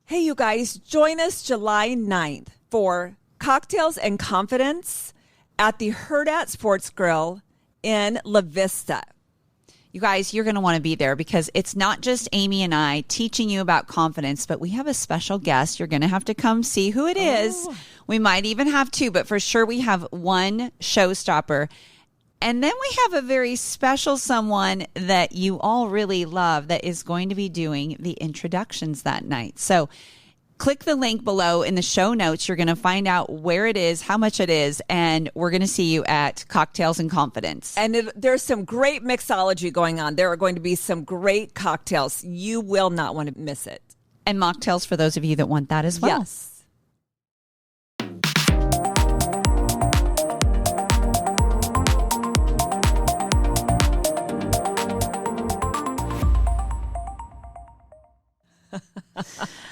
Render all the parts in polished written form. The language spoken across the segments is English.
Hey, you guys, join us July 9th for Cocktails and Confidence at the Hurrdat Sports Grill in La Vista. You guys, you're going to want to be there because it's not just Amy and I teaching you about confidence, but we have a special guest. You're going to have to come see who it is. We might even have two, but for sure we have one showstopper. And then we have a very special someone that you all really love that is going to be doing the introductions that night. So click the link below in the show notes. You're going to find out where it is, how much it is, and we're going to see you at Cocktails and Confidence. And there's some great mixology going on. There are going to be some great cocktails. You will not want to miss it. And mocktails for those of you that want that as well. Yes.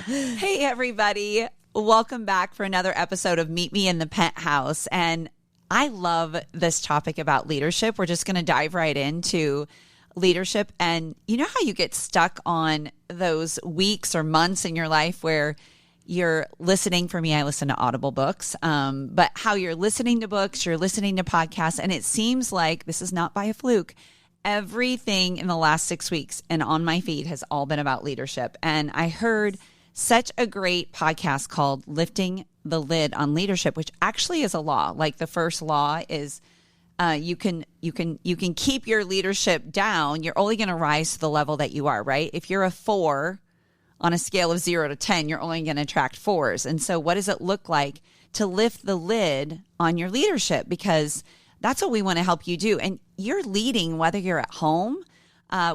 Hey, everybody. Welcome back for another episode of Meet Me in the Penthouse. And I love this topic about leadership. We're just going to dive right into leadership. And you know how you get stuck on those weeks or months in your life where you're listening? For me, I listen to Audible books, but how you're listening to books, you're listening to podcasts, and it seems like this is not by a fluke. Everything in the last 6 weeks and on my feed has all been about leadership. And I heard such a great podcast called Lifting the Lid on Leadership, which actually is a law. Like the first law is you can keep your leadership down. You're only going to rise to the level that you are, right? If you're a 4 on a scale of 0 to 10, you're only going to attract 4s. And so what does it look like to lift the lid on your leadership? Because that's what we want to help you do. And you're leading whether you're at home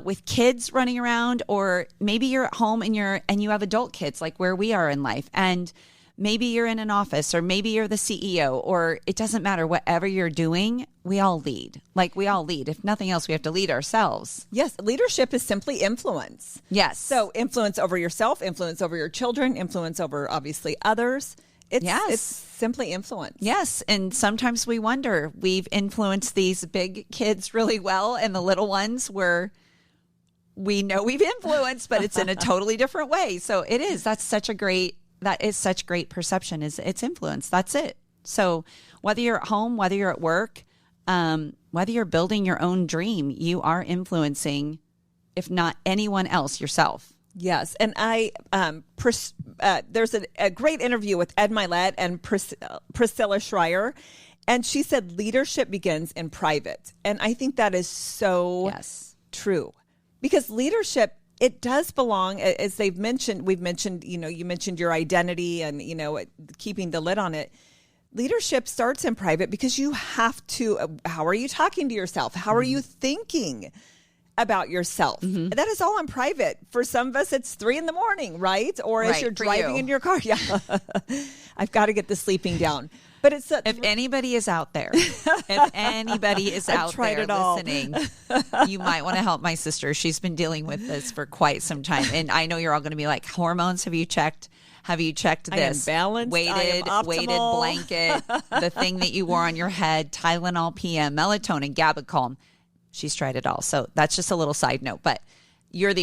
with kids running around, or maybe you're at home and you have adult kids like where we are in life. And maybe you're in an office, or maybe you're the CEO, or it doesn't matter. Whatever you're doing, we all lead. Like we all lead. If nothing else, we have to lead ourselves. Yes. Leadership is simply influence. Yes. So influence over yourself, influence over your children, influence over obviously others. It's simply influence. Yes. And sometimes we wonder, we've influenced these big kids really well, and the little ones we know we've influenced, but it's in a totally different way. So it is. That is such great perception, is it's influence. That's it. So whether you're at home, whether you're at work, whether you're building your own dream, you are influencing, if not anyone else, yourself. Yes. And there's a great interview with Ed Milet and Priscilla Schreier. And she said leadership begins in private. And I think that is so true. Because leadership, it does belong, as we've mentioned, you mentioned your identity and, keeping the lid on it. Leadership starts in private because you have to, how are you talking to yourself? How are you thinking about yourself? Mm-hmm. That is all in private. For some of us, it's 3 a.m, right? Or as you're driving in your car. Yeah. I've got to get the sleeping down. But it's if anybody is out there, listening, you might want to help my sister. She's been dealing with this for quite some time. And I know you're all going to be like, hormones, have you checked? Have you checked this? I am balanced. Weighted blanket, the thing that you wore on your head, Tylenol PM, melatonin, Gabacalm. She's tried it all. So that's just a little side note. But you're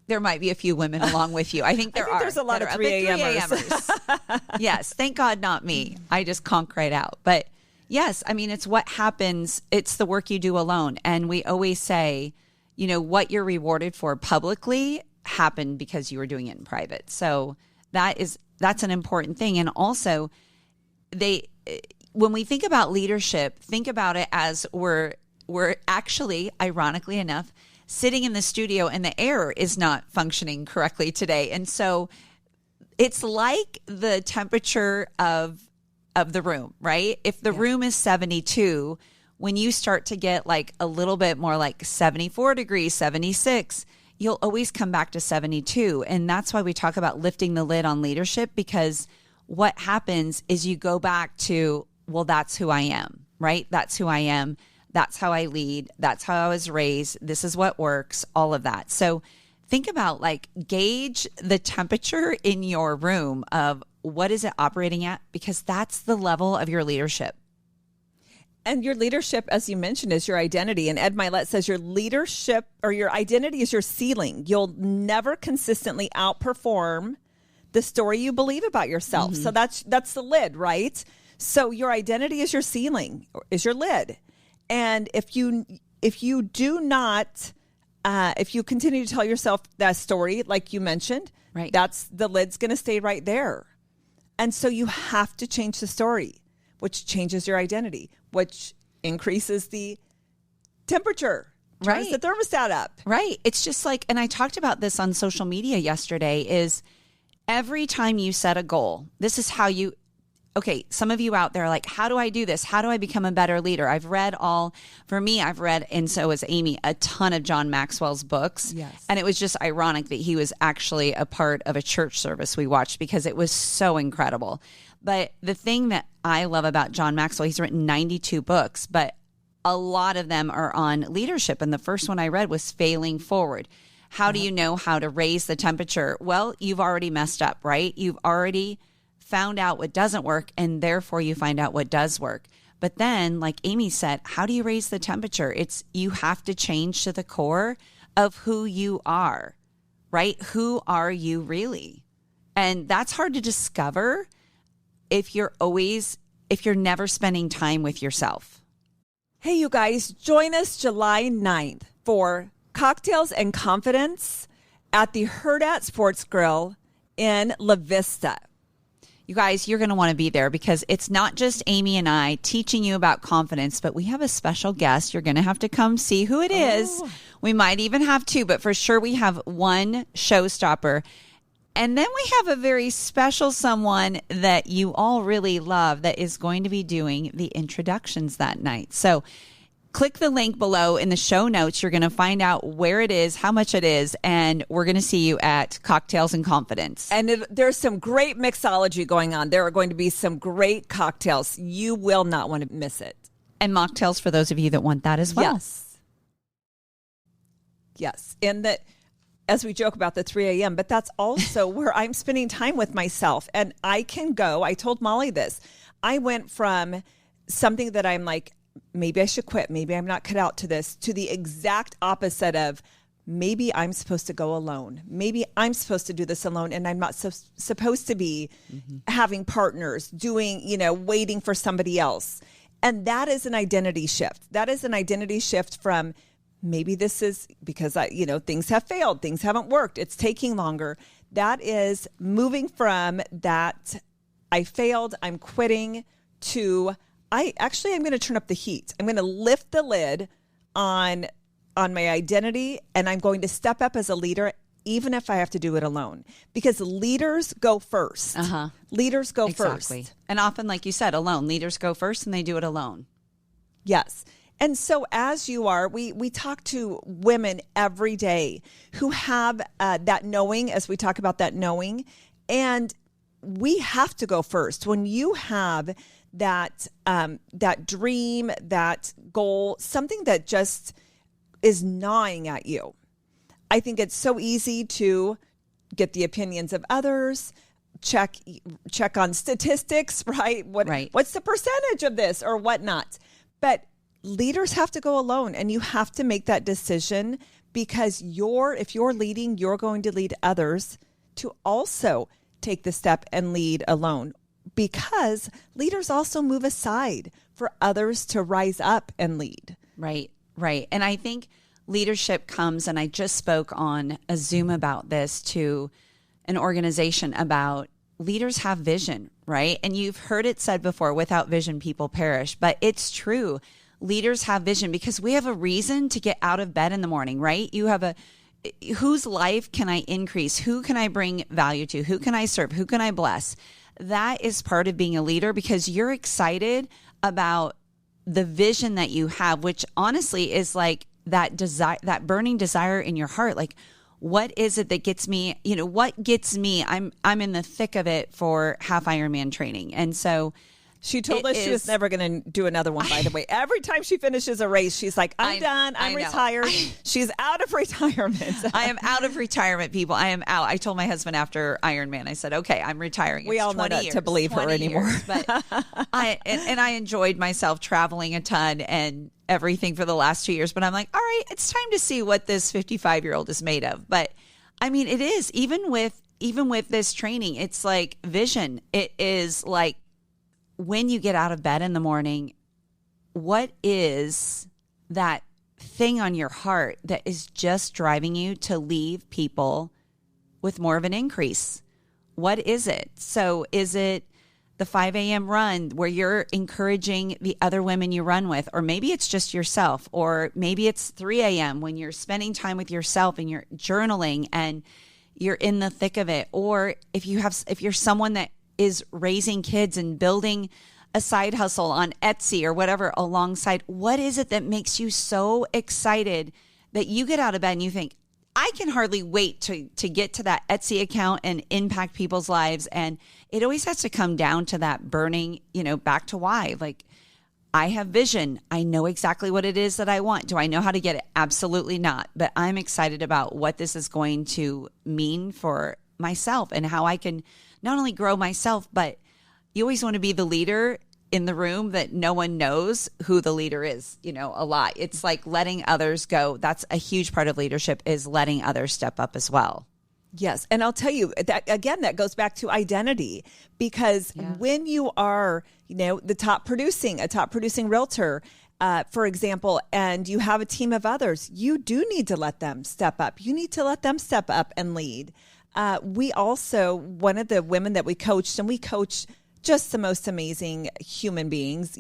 there might be a few women along with you. I think there's a lot of 3 a.m.ers. Yes. Thank God not me. I just conk right out. But yes, I mean, it's what happens. It's the work you do alone. And we always say, what you're rewarded for publicly happened because you were doing it in private. So that's an important thing. And also when we think about leadership, think about it as we're actually, ironically enough, sitting in the studio and the air is not functioning correctly today. And so it's like the temperature of the room, right? If the room is 72, when you start to get like a little bit more like 74 degrees, 76, you'll always come back to 72. And that's why we talk about lifting the lid on leadership, because what happens is you go back to, well, that's who I am, right? That's who I am. That's how I lead. That's how I was raised. This is what works, all of that. So think about gauge the temperature in your room of what is it operating at, because that's the level of your leadership. And your leadership, as you mentioned, is your identity. And Ed Milet says your leadership or your identity is your ceiling. You'll never consistently outperform the story you believe about yourself. So that's the lid, right? So your identity is your ceiling, is your lid. And if you do not, if you continue to tell yourself that story, like you mentioned, right, that's the lid's going to stay right there. And so you have to change the story, which changes your identity, which increases the temperature, turns the thermostat up. Right. It's just like, and I talked about this on social media yesterday, is every time you set a goal, this is how you, okay, some of you out there are like, how do I do this? How do I become a better leader? I've read, and so has Amy, a ton of John Maxwell's books. Yes. And it was just ironic that he was actually a part of a church service we watched because it was so incredible. But the thing that I love about John Maxwell, he's written 92 books, but a lot of them are on leadership. And the first one I read was Failing Forward. How do you know how to raise the temperature? Well, you've already messed up, right? You've already found out what doesn't work, and therefore you find out what does work. But then, like Amy said, how do you raise the temperature? It's you have to change to the core of who you are, right? Who are you really? And that's hard to discover if you're never spending time with yourself. Hey, you guys, join us July 9th for Cocktails and Confidence at the Hurrdat Sports Grill in La Vista. You guys, you're going to want to be there because it's not just Amy and I teaching you about confidence, but we have a special guest. You're going to have to come see who it is. We might even have two, but for sure we have one showstopper. And then we have a very special someone that you all really love that is going to be doing the introductions that night. So click the link below in the show notes. You're going to find out where it is, how much it is, and we're going to see you at Cocktails and Confidence. And there's some great mixology going on. There are going to be some great cocktails. You will not want to miss it. And mocktails for those of you that want that as well. Yes. And that, as we joke about the 3 a.m., but that's also where I'm spending time with myself. And I can go, I told Molly this, I went from something that I'm like, maybe I should quit, maybe I'm not cut out to this, to the exact opposite of maybe I'm supposed to go alone. Maybe I'm supposed to do this alone, and I'm not supposed to be having partners, doing, waiting for somebody else. And that is an identity shift. That is an identity shift from maybe this is because things have failed, things haven't worked, it's taking longer. That is moving from that I failed, I'm quitting, to I'm going to turn up the heat. I'm going to lift the lid on my identity, and I'm going to step up as a leader, even if I have to do it alone. Because leaders go first. Leaders go first. And often, like you said, alone. Leaders go first, and they do it alone. Yes. And so as you are, we talk to women every day who have that knowing, as we talk about that knowing, and we have to go first. When you have that dream, that goal, something that just is gnawing at you, I think it's so easy to get the opinions of others, check on statistics, right? What's the percentage of this or whatnot? But leaders have to go alone, and you have to make that decision, because if you're leading, you're going to lead others to also take the step and lead alone, because leaders also move aside for others to rise up and lead. Right. And I think leadership comes, and I just spoke on a Zoom about this to an organization about leaders have vision, right? And you've heard it said before, without vision, people perish, but it's true. Leaders have vision because we have a reason to get out of bed in the morning, right? You have whose life can I increase? Who can I bring value to? Who can I serve? Who can I bless? That is part of being a leader, because you're excited about the vision that you have, which honestly is like that desire, that burning desire in your heart. Like, what is it that gets me? What gets me? I'm in the thick of it for half Ironman training. And so she told us she was never going to do another one, by the way. Every time she finishes a race, she's like, I'm done. I'm retired. She's out of retirement. I am out of retirement, people. I am out. I told my husband after Ironman, I said, okay, I'm retiring. We all know not to believe her anymore. But I enjoyed myself traveling a ton and everything for the last 2 years. But I'm like, all right, it's time to see what this 55-year-old is made of. But I mean, it is, even with even with this training, it's like vision. It is like when you get out of bed in the morning, what is that thing on your heart that is just driving you to leave people with more of an increase? What is it? So is it the 5 a.m. run where you're encouraging the other women you run with, or maybe it's just yourself, or maybe it's 3 a.m. when you're spending time with yourself and you're journaling and you're in the thick of it. Or if you're someone that is raising kids and building a side hustle on Etsy or whatever alongside, what is it that makes you so excited that you get out of bed and you think, I can hardly wait to get to that Etsy account and impact people's lives? And it always has to come down to that burning, back to why. Like, I have vision. I know exactly what it is that I want. Do I know how to get it? Absolutely not. But I'm excited about what this is going to mean for myself and how I can not only grow myself, but you always want to be the leader in the room that no one knows who the leader is, a lot. It's like letting others go. That's a huge part of leadership, is letting others step up as well. Yes. And I'll tell you that again, that goes back to identity, because when you are, a top producing realtor, for example, and you have a team of others, you do need to let them step up. You need to let them step up and lead. We also, one of the women that we coached, and we coach just the most amazing human beings,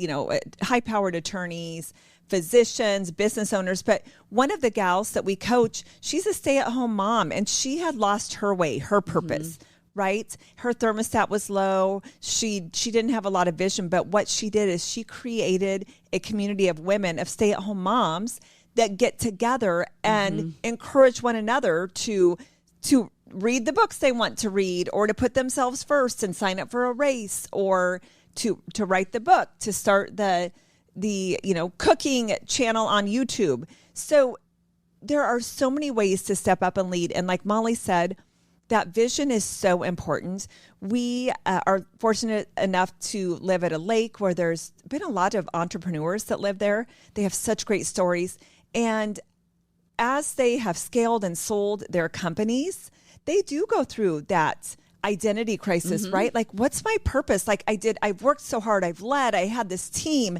high-powered attorneys, physicians, business owners. But one of the gals that we coach, she's a stay-at-home mom, and she had lost her way, her purpose, right? Her thermostat was low. She didn't have a lot of vision, but what she did is she created a community of women, of stay-at-home moms that get together and encourage one another to read the books they want to read, or to put themselves first and sign up for a race, or to write the book, to start the cooking channel on YouTube. So there are so many ways to step up and lead. And like Molly said, that vision is so important. We are fortunate enough to live at a lake where there's been a lot of entrepreneurs that live there. They have such great stories. And as they have scaled and sold their companies, they do go through that identity crisis, right? Like, what's my purpose? Like, I've worked so hard, I've led, I had this team,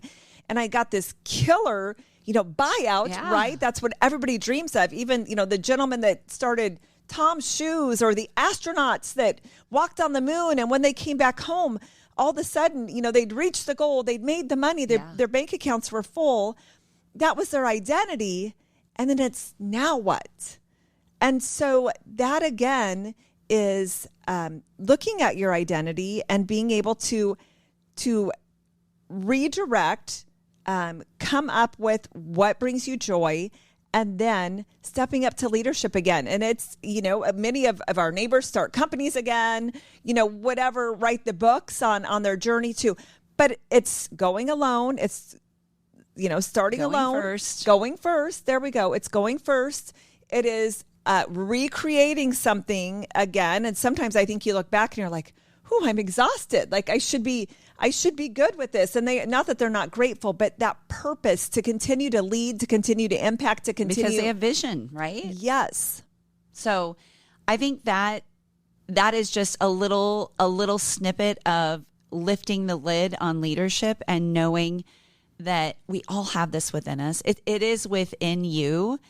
and I got this killer, buyout, right? That's what everybody dreams of. Even, the gentleman that started Tom's Shoes, or the astronauts that walked on the moon, and when they came back home, all of a sudden, they'd reached the goal, they'd made the money, their bank accounts were full. That was their identity. And then it's, now what? And so that again is looking at your identity and being able to redirect, come up with what brings you joy, and then stepping up to leadership again. And it's, many of our neighbors start companies again, whatever, write the books on their journey too. But it's going alone. It's, starting alone. Going first. There we go. It's going first. It is recreating something again. And sometimes I think you look back and you're like, I'm exhausted. Like, I should be good with this. And not that they're not grateful, but that purpose to continue to lead, to continue to impact, to continue. Because they have vision, right? Yes. So I think that is just a little snippet of lifting the lid on leadership and knowing that we all have this within us. It is within you.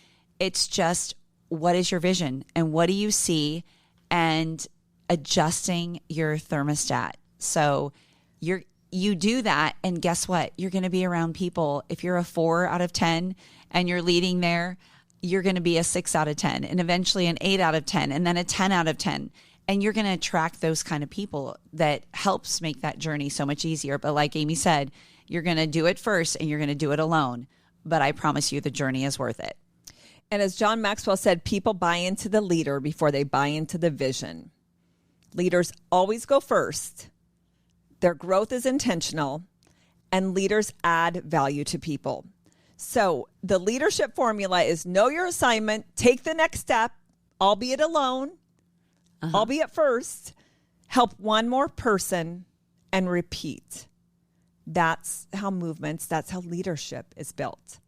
It's just, what is your vision and what do you see, and adjusting your thermostat. So you do that, and guess what? You're going to be around people. If you're a 4 out of 10 and you're leading there, you're going to be a 6 out of 10, and eventually an 8 out of 10, and then a 10 out of 10. And you're going to attract those kind of people that helps make that journey so much easier. But like Amy said, you're going to do it first, and you're going to do it alone. But I promise you, the journey is worth it. And as John Maxwell said, people buy into the leader before they buy into the vision. Leaders always go first. Their growth is intentional, and leaders add value to people. So the leadership formula is know your assignment, take the next step, albeit alone, albeit first, help one more person, and repeat. That's how that's how leadership is built.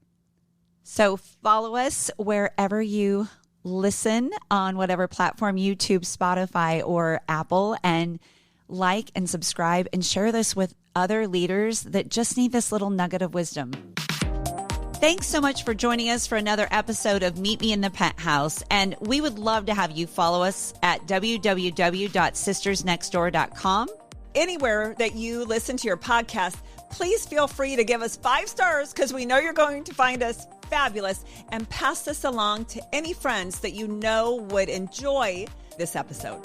So follow us wherever you listen on whatever platform, YouTube, Spotify, or Apple, and like and subscribe and share this with other leaders that just need this little nugget of wisdom. Thanks so much for joining us for another episode of Meet Me in the Penthouse. And we would love to have you follow us at www.sistersnextdoor.com. Anywhere that you listen to your podcast, please feel free to give us 5 stars because we know you're going to find us fabulous, and pass this along to any friends that you know would enjoy this episode.